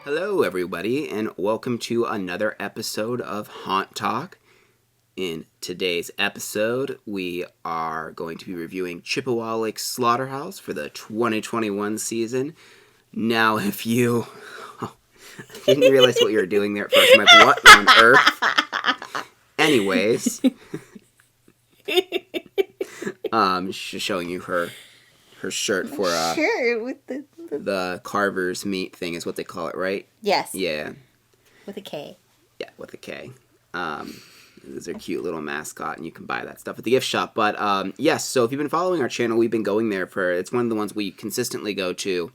Hello, everybody, and welcome to another episode of Haunt Talk. In today's episode, we are going to be reviewing Chippewa Lake Slaughter House for the 2021 season. Now, if you didn't realize what you were doing there at first, I'm like, what on earth? Anyways, she's showing you her shirt for Sure, with the Carver's meat thing is what they call it, right? Yes. Yeah. With a K. Yeah, with a K. This is a cute little mascot, and you can buy that stuff at the gift shop. But, yes, so if you've been following our channel, we've been going there it's one of the ones we consistently go to.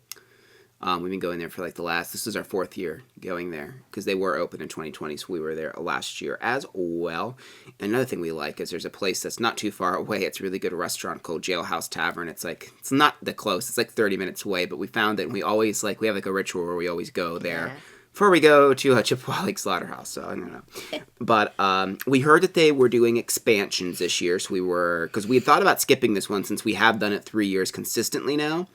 We've been going there for this is our 4th year going there, because they were open in 2020, so we were there last year as well. And another thing we like is there's a place that's not too far away. It's a really good restaurant called Jailhouse Tavern. It's not the close, it's 30 minutes away, but we found it, and we always, we have a ritual where we always go there before we go to Chippewa Lake Slaughter House, so I don't know. But we heard that they were doing expansions this year, so because we had thought about skipping this one since we have done it 3 years consistently now.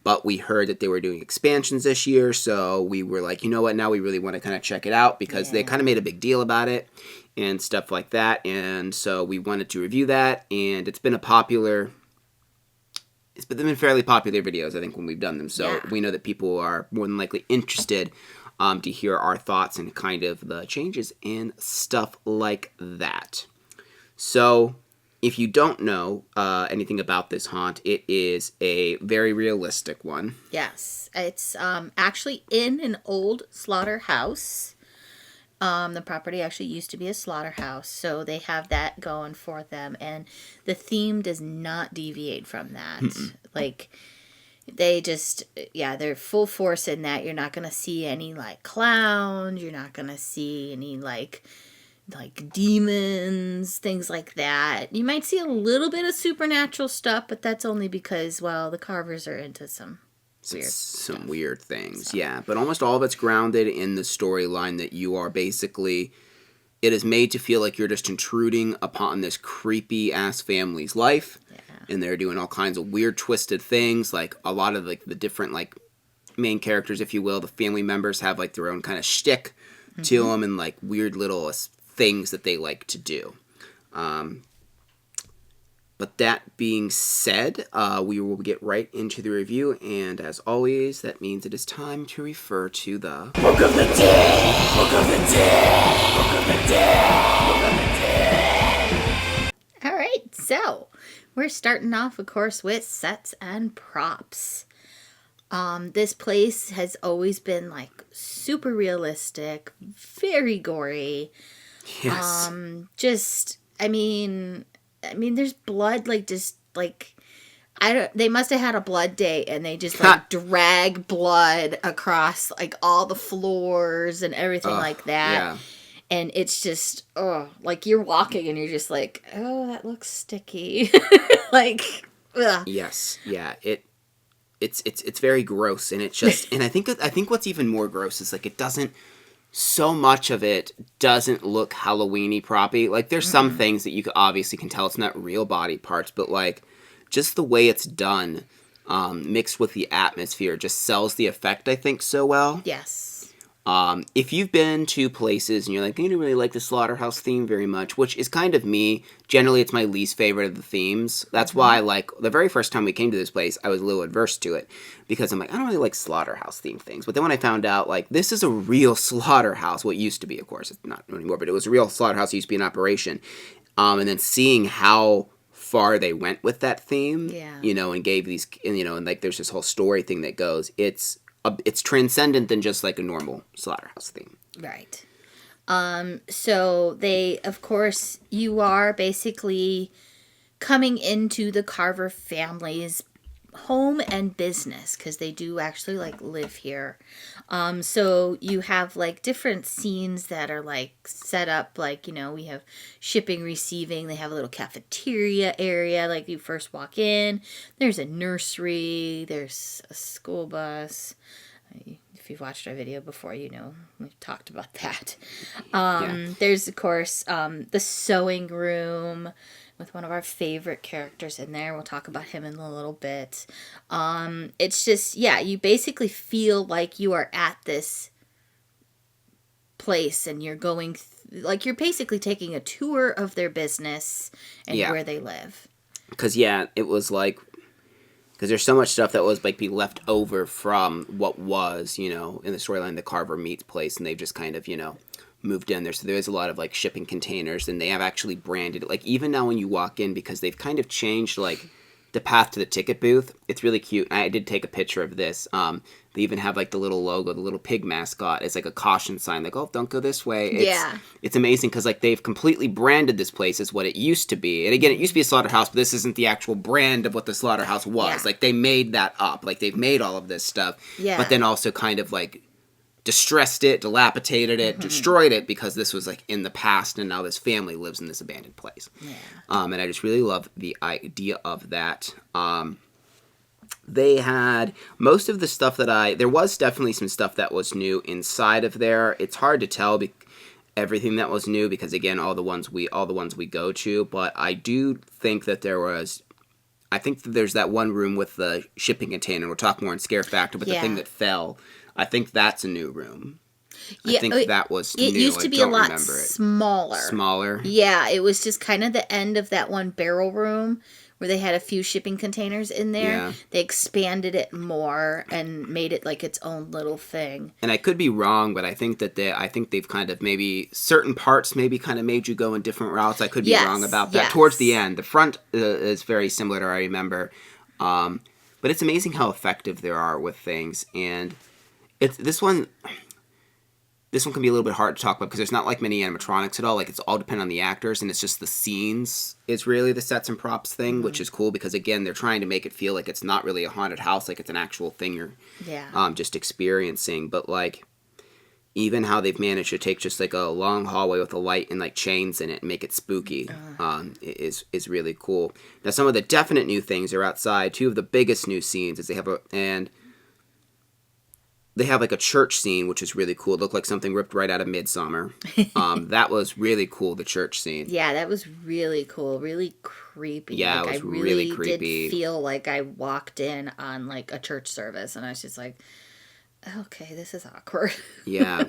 But we heard that they were doing expansions this year, so we were like, you know what, now we really want to kind of check it out, because they kind of made a big deal about it and stuff like that, and so we wanted to review that, and it's been fairly popular videos, I think, when we've done them, so we know that people are more than likely interested to hear our thoughts and kind of the changes and stuff like that. So if you don't know anything about this haunt, it is a very realistic one. Yes. It's actually in an old slaughterhouse. The property actually used to be a slaughterhouse, so they have that going for them. And the theme does not deviate from that. They just, they're full force in that. You're not going to see any, clowns. You're not going to see any, demons, things like that. You might see a little bit of supernatural stuff, but that's only because, the Carvers are into some weird things. So. Yeah, but almost all of it's grounded in the storyline that you are basically, it is made to feel like you're just intruding upon this creepy ass family's life, and they're doing all kinds of weird twisted things. A lot of the different main characters, if you will, the family members have their own kind of shtick to them, and weird little things that they like to do. But that being said, we will get right into the review, and as always, that means it is time to refer to the Book of the Dead! Book of the Dead! Book of the Dead! Book of the Dead! Alright, so we're starting off, of course, with sets and props. This place has always been super realistic, very gory. Yes. There's blood, they must have had a blood day, and they just, drag blood across, all the floors and everything like that. Yeah. And it's just, you're walking, and you're just oh, that looks sticky. Ugh. Yes. Yeah, it's very gross, and it's just, and I think what's even more gross is, it doesn't, so much of it doesn't look Halloween-y proppy. There's some things that you obviously can tell it's not real body parts, but, just the way it's done, mixed with the atmosphere, just sells the effect, I think, so well. Yes. If you've been to places and you're I don't really like the Slaughterhouse theme very much, which is kind of me. Generally, it's my least favorite of the themes. That's why, the very first time we came to this place, I was a little adverse to it, because I'm I don't really like Slaughterhouse themed things. But then when I found out, this is a real slaughterhouse, well, it used to be, of course, it's not anymore, but it was a real slaughterhouse, it used to be in operation, and then seeing how far they went with that theme, and gave these, and there's this whole story thing that goes, it's transcendent than just a normal slaughterhouse theme. Right. So they, of course, you are basically coming into the Carver family's home and business, because they do actually live here. So you have different scenes that are set up, we have shipping, receiving, they have a little cafeteria area, you first walk in, there's a nursery, there's a school bus. If you've watched our video before, we've talked about that. There's, of course, the sewing room with one of our favorite characters in there. We'll talk about him in a little bit. It's just, you basically feel like you are at this place, and you're going like you're basically taking a tour of their business and where they live. Because it was like, because there's so much stuff that was like be left over from what was, in the storyline, the Carver Meats place, and they've just kind of, moved in there. So there is a lot of like shipping containers, and they have actually branded it. Like even now when you walk in, because they've kind of changed like the path to the ticket booth, it's really cute. I did take a picture of this. They even have like the little logo, the little pig mascot. It's like a caution sign, like, oh, don't go this way. It's amazing because like they've completely branded this place as what it used to be. And again, it used to be a slaughterhouse, but this isn't the actual brand of what the slaughterhouse was. Yeah. Like they made that up. Like they've made all of this stuff. Yeah. But then also kind of like distressed it, dilapidated it, destroyed it because this was like in the past, and now this family lives in this abandoned place. Yeah. And I just really love the idea of that. They had most of the stuff there was definitely some stuff that was new inside of there. It's hard to tell everything that was new because again, all the ones we go to, but I do think that there's that one room with the shipping container. We'll talk more in Scare Factor, but the thing that fell, I think that's a new room. I think that was new. It used to be a lot smaller. Smaller? Yeah, it was just kind of the end of that one barrel room where they had a few shipping containers in there. Yeah. They expanded it more and made it like its own little thing. And I could be wrong, but I think they've kind of maybe certain parts maybe kind of made you go in different routes. I could be wrong about that. Yes. Towards the end, the front is very similar to what I remember. But it's amazing how effective there are with things, and this one can be a little bit hard to talk about because there's not like many animatronics at all. Like it's all dependent on the actors, and it's just the scenes is really the sets and props thing, which is cool because again they're trying to make it feel like it's not really a haunted house, like it's an actual thing you're just experiencing. But like even how they've managed to take just like a long hallway with a light and like chains in it and make it spooky is really cool. Now some of the definite new things are outside. Two of the biggest new scenes is they have like a church scene, which is really cool. It looked like something ripped right out of Midsummer. That was really cool, the church scene. Yeah, that was really cool. Really creepy. Yeah, like, it was really creepy. Did feel like I walked in on like a church service, and I was just like, okay, this is awkward. Yeah.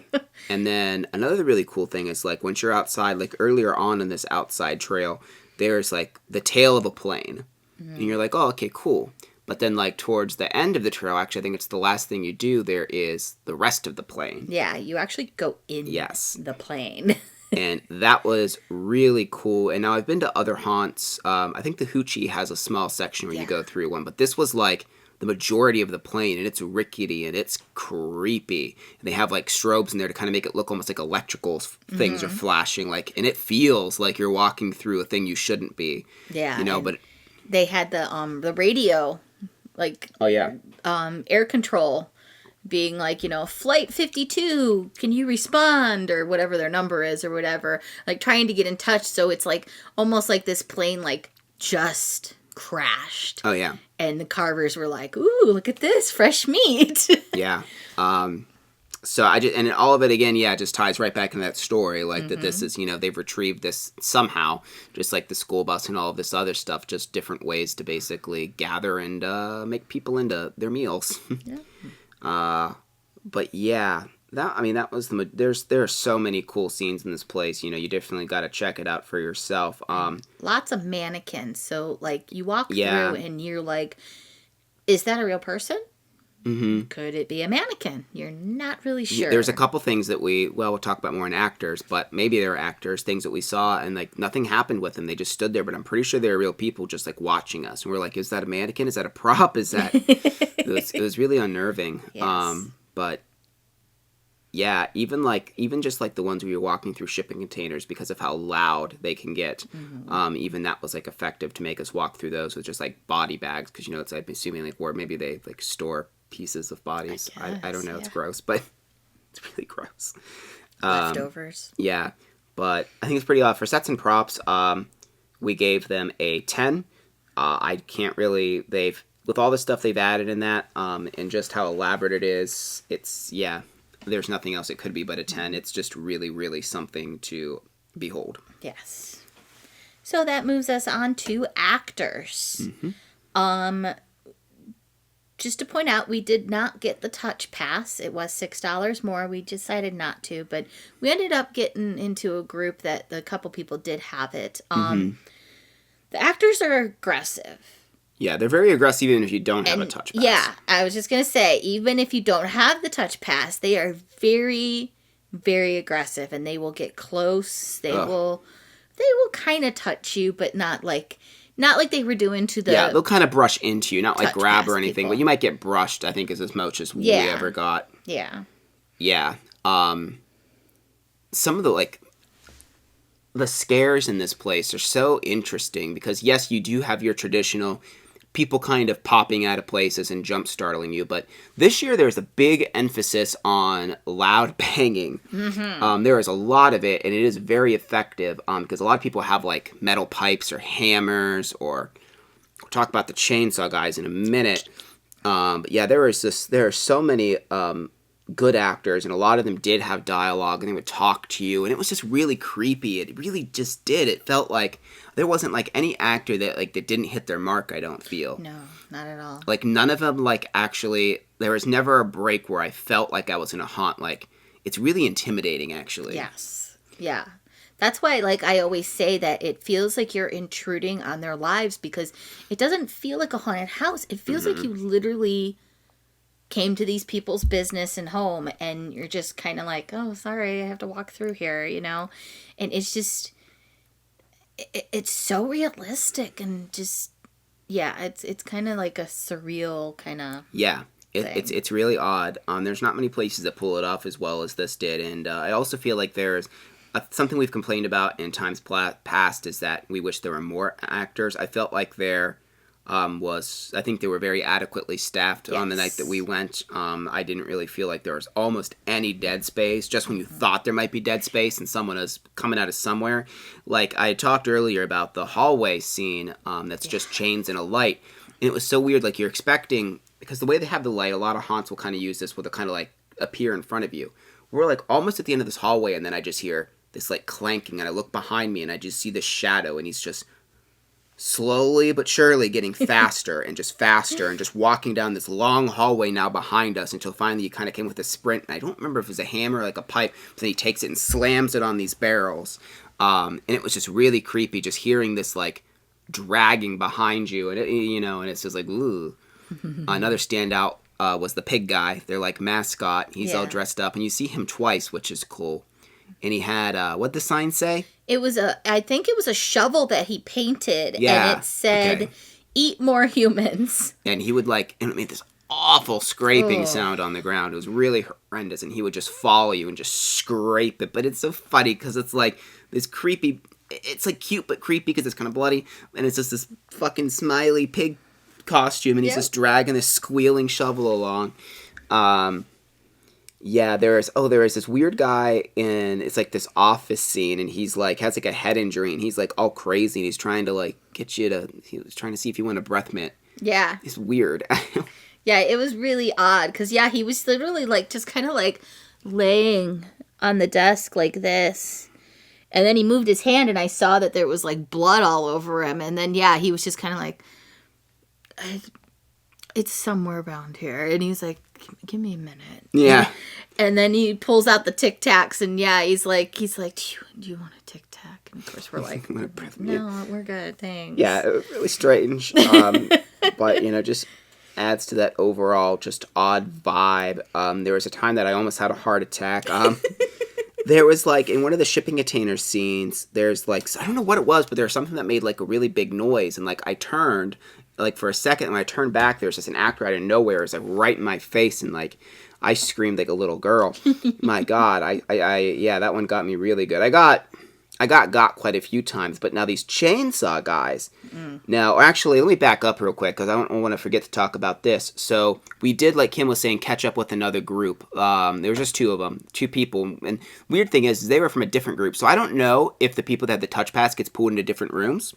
And then another really cool thing is like once you're outside, like earlier on in this outside trail, there's like the tail of a plane. And you're like, oh, okay, cool. But then, like, towards the end of the trail, actually, I think it's the last thing you do, there is the rest of the plane. Yeah, you actually go in the plane. And that was really cool. And now I've been to other haunts. I think the Hoochie has a small section where you go through one. But this was, like, the majority of the plane. And it's rickety and it's creepy. And they have, like, strobes in there to kind of make it look almost like electrical things are flashing. Like, and it feels like you're walking through a thing you shouldn't be. Yeah. But they had the radio... like, air control being like, Flight 52, can you respond? Or whatever their number is or whatever. Like, trying to get in touch. So it's like, almost like this plane, like, just crashed. Oh, yeah. And the Carvers were like, ooh, look at this, fresh meat. Yeah. So and all of it again, just ties right back into that story, like that this is, they've retrieved this somehow, just like the school bus and all of this other stuff, just different ways to basically gather and make people into their meals. Yeah. But yeah, that was there are so many cool scenes in this place. You definitely got to check it out for yourself. Lots of mannequins. So like you walk through and you're like, is that a real person? Mm-hmm. Could it be a mannequin? You're not really sure. There's a couple things that we'll talk about more in actors, but maybe they're actors, things that we saw, and like nothing happened with them. They just stood there, but I'm pretty sure they were real people just like watching us. And we're like, is that a mannequin? Is that a prop? Is that... it was really unnerving. Yes. But yeah, even just like the ones where you're walking through shipping containers because of how loud they can get. Mm-hmm. Even that was like effective to make us walk through those with just like body bags because it's I'm assuming like where maybe they like store pieces of bodies. I don't know. It's gross, but it's really gross. Leftovers. Yeah, but I think it's pretty odd for sets and props. We gave them a 10. I can't really. With all the stuff they've added in that, and just how elaborate it is. It's there's nothing else it could be but a 10. It's just really, really something to behold. Yes. So that moves us on to actors. Mm-hmm. just to point out, we did not get the touch pass. It was $6 more. We decided not to, but we ended up getting into a group that the couple people did have it. The actors are aggressive. Yeah, they're very aggressive even if you don't have a touch pass. Yeah, I was just going to say, even if you don't have the touch pass, they are very, very aggressive, and they will get close. They will kind of touch you, but not like they were doing to the... Yeah, they'll kind of brush into you, not like grab or anything, people. but you might get brushed, I think, is as much as we ever got. Yeah. Yeah. Some of the scares in this place are so interesting because, yes, you do have your traditional people kind of popping out of places and jump startling you, but this year there's a big emphasis on loud banging. There is a lot of it, and it is very effective because a lot of people have like metal pipes or hammers, or we'll talk about the chainsaw guys in a minute. But yeah, there are so many good actors, and a lot of them did have dialogue, and they would talk to you, and it was just really creepy. It really just did. It felt like there wasn't like any actor that didn't hit their mark. I don't feel. No, not at all. Like none of them actually. There was never a break where I felt like I was in a haunt. Like it's really intimidating, actually. Yes. Yeah. That's why, I always say that it feels like you're intruding on their lives, because it doesn't feel like a haunted house. It feels like you literally came to these people's business and home, and you're just kind of like, oh, sorry, I have to walk through here, And it's just, it's so realistic, and just, yeah, it's kind of like a surreal kind of It's really odd. There's not many places that pull it off as well as this did, and I also feel like there's something we've complained about in times past is that we wish there were more actors. I felt like I think they were very adequately staffed on the night that we went. I didn't really feel like there was almost any dead space, just when you thought there might be dead space and someone is coming out of somewhere. Like I talked earlier about the hallway scene that's just chains and a light. And it was so weird, like you're expecting, because the way they have the light, a lot of haunts will kind of use this, where they'll kind of like appear in front of you. We're like almost at the end of this hallway, and then I just hear this like clanking, and I look behind me, and I just see this shadow, and he's just slowly but surely getting faster and just walking down this long hallway now behind us, until finally he kind of came with a sprint. And I don't remember if it was a hammer or like a pipe, but then he takes it and slams it on these barrels. And it was just really creepy, just hearing this like dragging behind you, and and it's just like, ooh. Another standout was the pig guy, their like mascot. He's all dressed up, and you see him twice, which is cool. And he had what'd the sign say? I think it was a shovel that he painted, and it said, "Eat more humans." And he would and it made this awful scraping sound on the ground. It was really horrendous, and he would just follow you and just scrape it. But it's so funny because it's like this creepy. It's like cute but creepy because it's kind of bloody, and it's just this fucking smiley pig costume, and he's just dragging this squealing shovel along. There is this weird guy in, it's like this office scene, and he's like has like a head injury, and he's like all crazy, and he's trying to like he was trying to see if you want a breath mint. Yeah. It's weird. Yeah, it was really odd, because he was literally like just kind of like laying on the desk like this, and then he moved his hand, and I saw that there was like blood all over him, and then he was just kind of like, it's somewhere around here, and he's like, give me a minute. Yeah. And then he pulls out the Tic Tacs, and he's like, do you want a Tic Tac? And of course we're like, no, we're good, thanks. Yeah, it was really strange. But just adds to that overall just odd vibe. There was a time that I almost had a heart attack. There was like in one of the shipping container scenes, there's like, I don't know what it was, but there was something that made like a really big noise, and like I turned like for a second, and when I turned back, there was just an actor out of nowhere. It was like right in my face, and like I screamed like a little girl. My God, that one got me really good. I got quite a few times, but now these chainsaw guys. Now, actually, let me back up real quick, because I don't want to forget to talk about this. So we did, like Kim was saying, catch up with another group. There was just two of them, two people. And weird thing is, they were from a different group. So I don't know if the people that had the touch pass gets pulled into different rooms,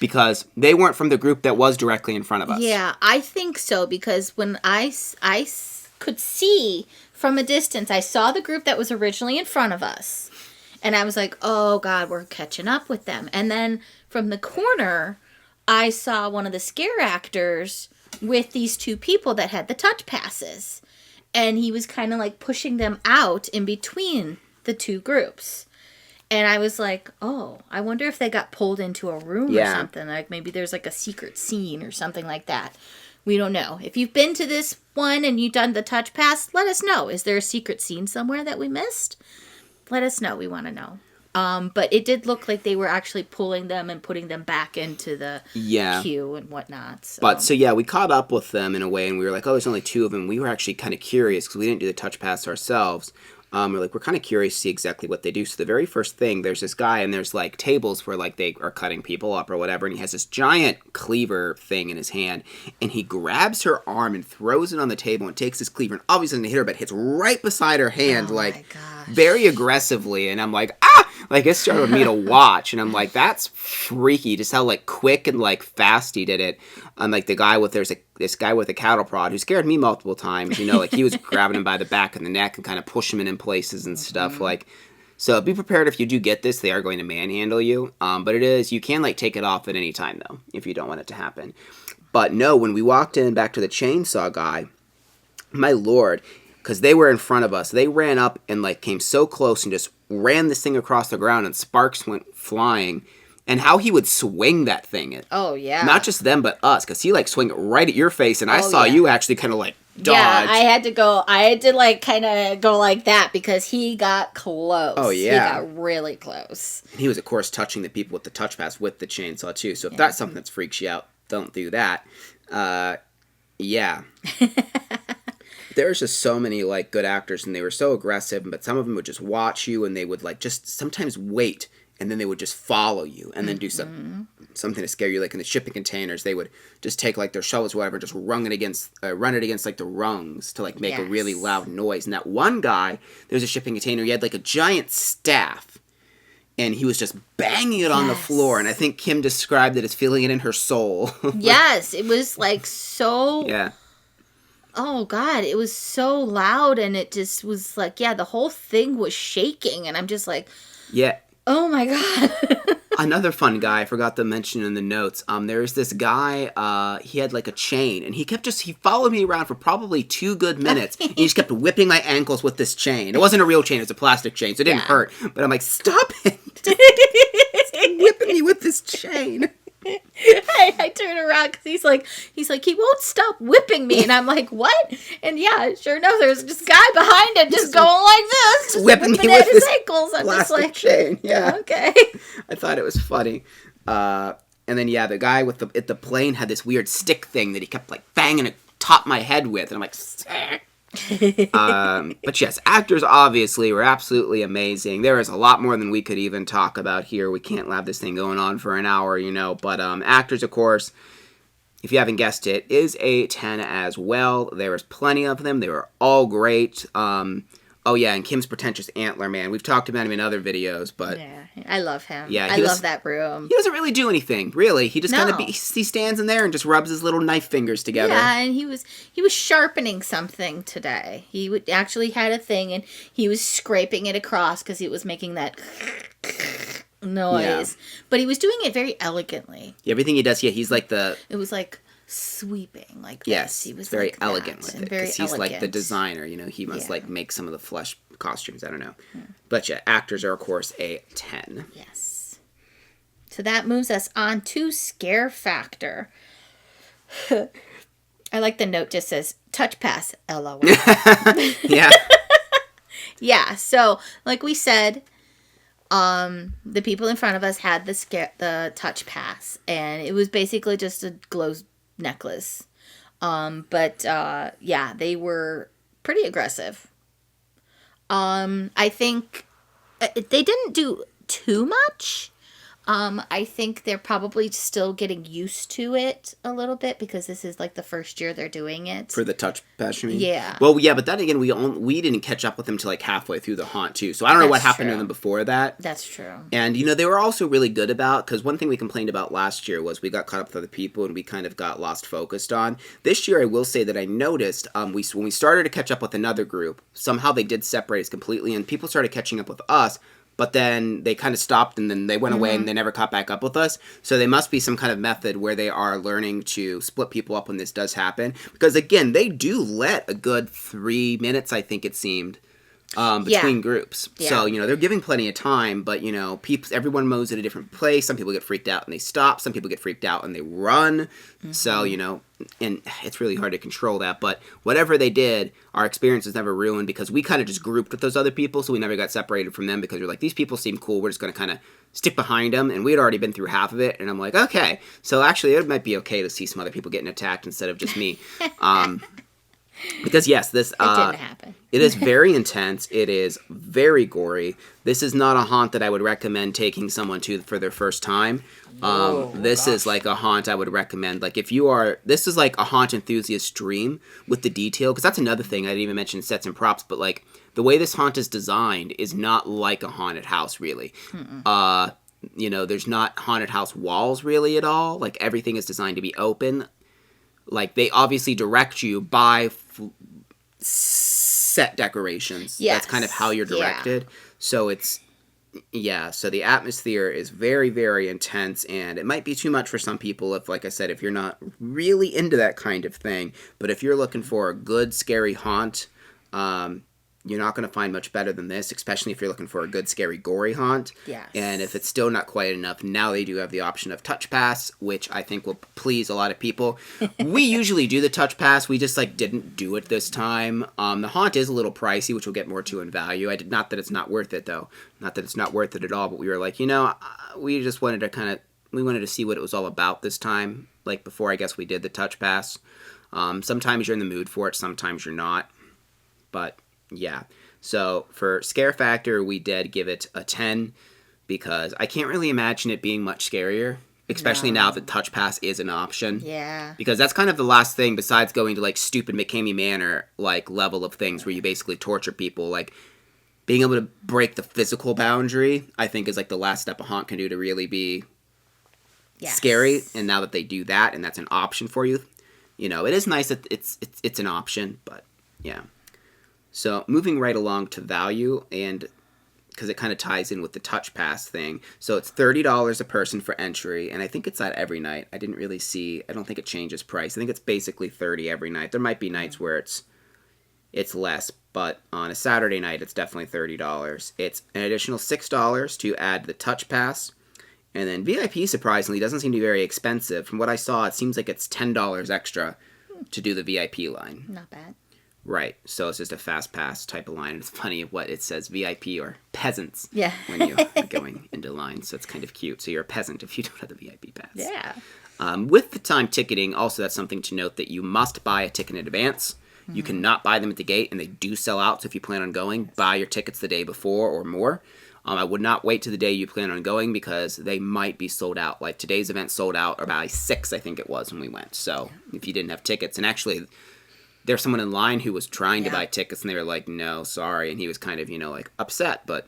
because they weren't from the group that was directly in front of us. Yeah, I think so, because when I could see from a distance, I saw the group that was originally in front of us. And I was like, oh, God, we're catching up with them. And then from the corner, I saw one of the scare actors with these two people that had the touch passes. And he was kind of like pushing them out in between the two groups. And I was like, oh, I wonder if they got pulled into a room or something. Like maybe there's like a secret scene or something like that. We don't know. If you've been to this one and you've done the touch pass, let us know. Is there a secret scene somewhere that we missed? Let us know. We want to know. But it did look like they were actually pulling them and putting them back into the queue and whatnot. So. But, we caught up with them in a way, and we were like, oh, there's only two of them. We were actually kind of curious, because we didn't do the touch pass ourselves. We're kind of curious to see exactly what they do. So the very first thing, there's this guy, and there's, like, tables where, like, they are cutting people up or whatever, and he has this giant cleaver thing in his hand, and he grabs her arm and throws it on the table and takes his cleaver, and obviously doesn't hit her, but hits right beside her hand, very aggressively, and I'm like, ah! Like, it started with me to watch, and I'm like, that's freaky, just how, like, quick and, like, fast he did it. And, like, this guy with a cattle prod who scared me multiple times, like, he was grabbing him by the back of the neck and kind of pushing him in places and stuff, like, so be prepared if you do get this, they are going to manhandle you, but you can, like, take it off at any time, though, if you don't want it to happen. But no, when we walked in back to the chainsaw guy, my lord, because they were in front of us, they ran up and, like, came so close and just ran this thing across the ground, and sparks went flying. And how he would swing that thing. Oh, yeah. Not just them, but us. Because he, like, swing it right at your face. And I saw you actually kind of, like, dodge. Yeah, I had to, like, kind of go like that because he got close. Oh, yeah. He got really close. He was, of course, touching the people with the touch pass with the chainsaw, too. So if that's something that freaks you out, don't do that. Yeah. There's just so many, like, good actors, and they were so aggressive, but some of them would just watch you, and they would, like, just sometimes wait, and then they would just follow you, and then do something to scare you. Like in the shipping containers, they would just take, like, their shovels or whatever, just run it against, like, the rungs to, like, make a really loud noise. And that one guy, there was a shipping container, he had, like, a giant staff, and he was just banging it on the floor, and I think Kim described it as feeling it in her soul. Yes, it was, like, so... Yeah. Oh, God, it was so loud, and it just was like, the whole thing was shaking, and I'm just like... Yeah. Oh, my God. Another fun guy I forgot to mention in the notes. There's this guy, he had like a chain, and he followed me around for probably 2 good minutes, and he just kept whipping my ankles with this chain. It wasn't a real chain, it was a plastic chain, so it didn't hurt, but I'm like, stop it! Stop whipping me with this chain. I turn around because he's like, he won't stop whipping me, and I'm like, what? And sure enough, there's this guy behind him just going like this, just whipping me with his this ankles. I'm just like, chain. Yeah, okay. I thought it was funny. And then the guy with the plane had this weird stick thing that he kept like banging it top my head with, and I'm like. But yes, actors obviously were absolutely amazing. There is a lot more than we could even talk about here. We can't have this thing going on for an hour, but actors, of course, if you haven't guessed it, is a 10 as well. There was plenty of them. They were all great. Oh yeah, and Kim's pretentious antler man. We've talked about him in other videos, but I love him. Yeah, I love that room. He doesn't really do anything, really. He just he stands in there and just rubs his little knife fingers together. Yeah, and he was sharpening something today. He actually had a thing, and he was scraping it across because it was making that noise. Yeah. But he was doing it very elegantly. Yeah, everything he does, he's like the. It was like. Sweeping like this. Yes, he was very like elegant with it because he's like the designer. He must Yeah. like make some of the flesh costumes. I don't know, but actors are of course a 10. Yes. So that moves us on to scare factor. I like the note just says touch pass. LOL. Yeah. Yeah. So like we said, the people in front of us had the touch pass, and it was basically just a glow necklace. But they were pretty aggressive. I think they didn't do too much. I think they're probably still getting used to it a little bit because this is like the first year they're doing it. For the touch pass, you mean? Yeah. Well, yeah, but then again, we didn't catch up with them till like halfway through the haunt too. So I don't know what happened to them before that. That's true. And they were also really good about, because one thing we complained about last year was we got caught up with other people and we kind of got lost focused on. This year, I will say that I noticed when we started to catch up with another group, somehow they did separate us completely, and people started catching up with us. but then they kind of stopped and then they went away and they never caught back up with us. So they must be some kind of method where they are learning to split people up when this does happen. Because again, they do let a good 3 minutes, I think it seemed, between groups. Yeah. So, they're giving plenty of time, but, everyone mows at a different place. Some people get freaked out and they stop. Some people get freaked out and they run. So, and it's really hard to control that. But whatever they did, our experience was never ruined because we kind of just grouped with those other people. So we never got separated from them because we're like, these people seem cool. We're just going to kind of stick behind them. And we had already been through half of it. And I'm like, okay. So actually, it might be okay to see some other people getting attacked instead of just me. Because yes, this it didn't happen. It is very intense. It is very gory. This is not a haunt that I would recommend taking someone to for their first time. This is like a haunt I would recommend. Like this is like a haunt enthusiast dream with the detail. Because that's another thing I didn't even mention sets and props. But like the way this haunt is designed is not like a haunted house really. There's not haunted house walls really at all. Like everything is designed to be open. Like, they obviously direct you by set decorations. Yes. That's kind of how you're directed. Yeah. So so the atmosphere is very, very intense, and it might be too much for some people if, like I said, if you're not really into that kind of thing. But if you're looking for a good, scary haunt, you're not going to find much better than this, especially if you're looking for a good, scary, gory haunt. Yes. And if it's still not quite enough, now they do have the option of Touch Pass, which I think will please a lot of people. We usually do the Touch Pass. We just, didn't do it this time. The haunt is a little pricey, which we'll get more to in value. Not that it's not worth it, though. Not that it's not worth it at all, but we were like, we just wanted to we wanted to see what it was all about this time, before I guess we did the Touch Pass. Sometimes you're in the mood for it, sometimes you're not. But yeah, so for scare factor, we did give it a 10 because I can't really imagine it being much scarier, especially now that Touch Pass is an option. Yeah. Because that's kind of the last thing besides going to stupid McCamey Manor level of things where you basically torture people. Being able to break the physical boundary, I think is the last step a haunt can do to really be scary. And now that they do that and that's an option for you, it is nice that it's an option, but yeah. So moving right along to value, and because it kind of ties in with the Touch Pass thing. So it's $30 a person for entry, and I think it's that every night. I don't think it changes price. I think it's basically $30 every night. There might be nights where it's less, but on a Saturday night, it's definitely $30. It's an additional $6 to add the Touch Pass, and then VIP, surprisingly, doesn't seem to be very expensive. From what I saw, it seems like it's $10 extra to do the VIP line. Not bad. Right, so it's just a fast pass type of line. It's funny what it says, VIP or peasants. Yeah. When you're going into line, so it's kind of cute. So you're a peasant if you don't have the VIP pass. Yeah. With the time ticketing, also that's something to note that you must buy a ticket in advance. Mm-hmm. You cannot buy them at the gate, and they do sell out. So if you plan on going, buy your tickets the day before or more. I would not wait to the day you plan on going because they might be sold out. Today's event sold out about 6, I think it was, when we went. So if you didn't have tickets, and actually there's someone in line who was trying to buy tickets, and they were like, no, sorry. And he was kind of, upset, but,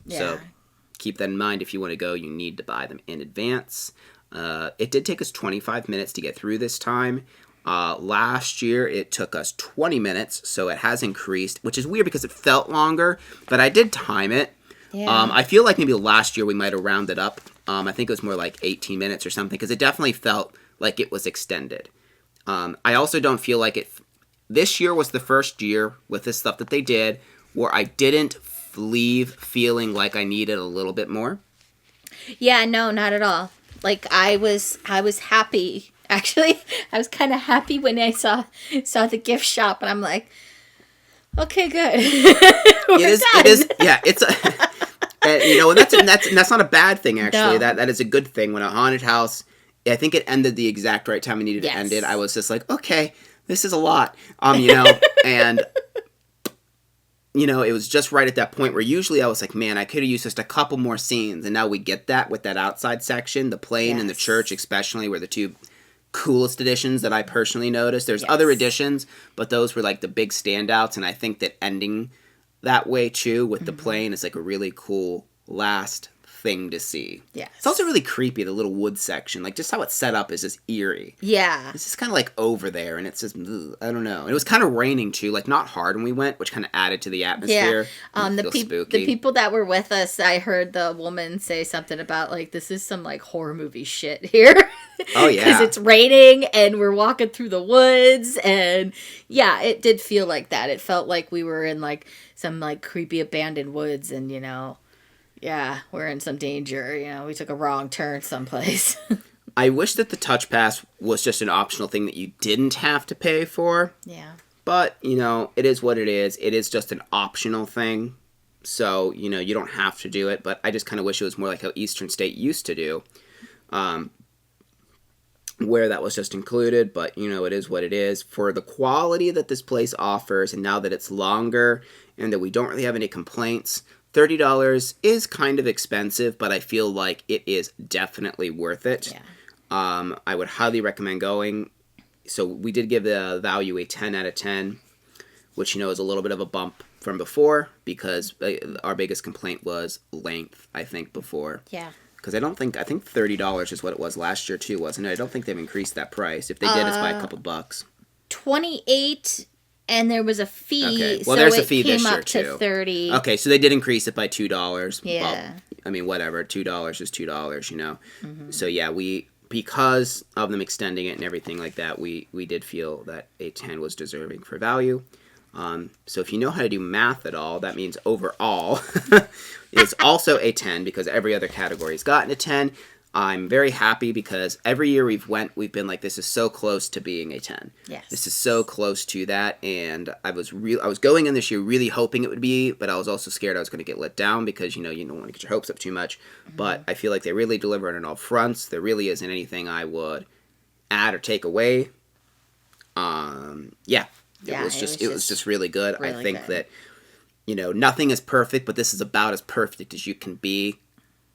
So keep that in mind. If you want to go, you need to buy them in advance. It did take us 25 minutes to get through this time. Last year, it took us 20 minutes, so it has increased, which is weird because it felt longer, but I did time it. Yeah. I feel like maybe last year we might have rounded up. I think it was more like 18 minutes or something, because it definitely felt like it was extended. I also don't feel like it... This year was the first year with this stuff that they did where I didn't leave feeling like I needed a little bit more. Yeah, no, not at all. I was happy. Actually, I was kind of happy when I saw the gift shop, and I'm like, okay, good. It is. Yeah, it's and that's not a bad thing actually. No. That is a good thing when a haunted house. I think it ended the exact right time we needed to end it. I was just like, okay. This is a lot, and, it was just right at that point where usually I was like, man, I could have used just a couple more scenes, and now we get that with that outside section, the plane and the church especially, were the two coolest additions that I personally noticed. There's other additions, but those were, the big standouts, and I think that ending that way, too, with the plane is, a really cool last thing to see. Yes. It's also really creepy, the little wood section. Like, just how it's set up is just eerie. Yeah. It's just kind of like over there, and it's just, I don't know. And it was kind of raining, too. Like, not hard when we went, which kind of added to the atmosphere. Yeah. The people that were with us, I heard the woman say something about, like, this is some, like, horror movie shit here. Oh, yeah. Because it's raining, and we're walking through the woods, and, yeah, it did feel like that. It felt like we were in, like, some, like, creepy abandoned woods, and, you know, yeah, we're in some danger. You know, we took a wrong turn someplace. I wish that the Touch Pass was just an optional thing that you didn't have to pay for. Yeah. But, you know, it is what it is. It is just an optional thing. So, you know, you don't have to do it. But I just kind of wish it was more like how Eastern State used to do. Where that was just included. But, you know, it is what it is. For the quality that this place offers, and now that it's longer, and that we don't really have any complaints, $30 is kind of expensive, but I feel like it is definitely worth it. Yeah. I would highly recommend going. So we did give the value a 10 out of 10, which, you know, is a little bit of a bump from before, because our biggest complaint was length, I think, before. Yeah. Because I think $30 is what it was last year too, wasn't it? I don't think they've increased that price. If they did, it's by a couple bucks. 28, and there was a fee. Okay. Well, so there's a it fee came this year up to too. 30. Okay, so they did increase it by $2. Yeah. Well, I mean, whatever. $2 is $2, you know. Mm-hmm. So yeah, because of them extending it and everything like that, we did feel that a 10 was deserving for value. So if you know how to do math at all, that means overall it's also a 10, because every other category's gotten a 10. I'm very happy because every year we've been like, this is so close to being a 10. Yes. This is so close to that, and I was going in this year really hoping it would be, but I was also scared I was going to get let down because, you know, you don't want to get your hopes up too much. Mm-hmm. But I feel like they really delivered on all fronts. There really isn't anything I would add or take away. Yeah. It was just really good. Really I think good. that, you know, nothing is perfect, but this is about as perfect as you can be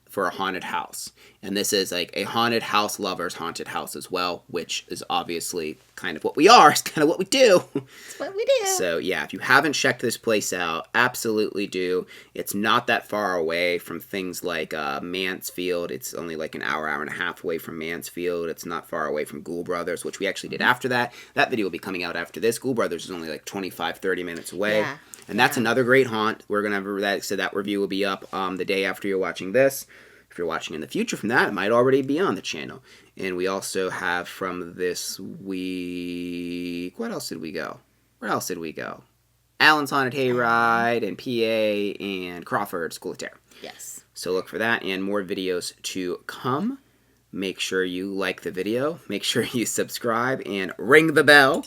for a haunted house. And this is like a haunted house lover's haunted house as well, which is obviously kind of what we are. It's kind of what we do. It's what we do. So yeah, if you haven't checked this place out, absolutely do. It's not that far away from things like Mansfield. It's only like an hour and a half away from Mansfield. It's not far away from Ghoul Brothers, which we actually did after that. That video will be coming out after this. Ghoul Brothers is only like 25, 30 minutes away. Yeah. And that's another great haunt. We're going to have that, so that review will be up the day after you're watching this. If you're watching in the future from that, it might already be on the channel. And we also have from this week, what else did we go? Where else did we go? Allen's Haunted Hayride and PA and Crawford School of Terror. Yes. So look for that and more videos to come. Make sure you like the video. Make sure you subscribe and ring the bell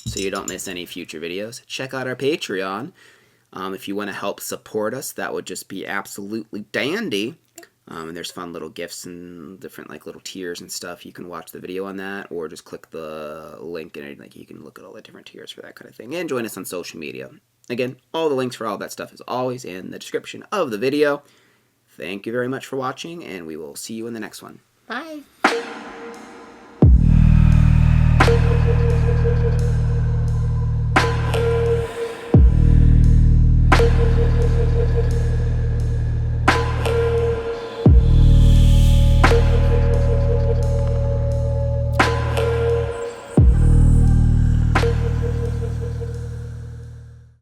so you don't miss any future videos. Check out our Patreon. If you want to help support us, that would just be absolutely dandy. And there's fun little gifts and different like little tiers and stuff. You can watch the video on that, or just click the link and like you can look at all the different tiers for that kind of thing. And join us on social media. Again, all the links for all that stuff is always in the description of the video. Thank you very much for watching, and we will see you in the next one. Bye.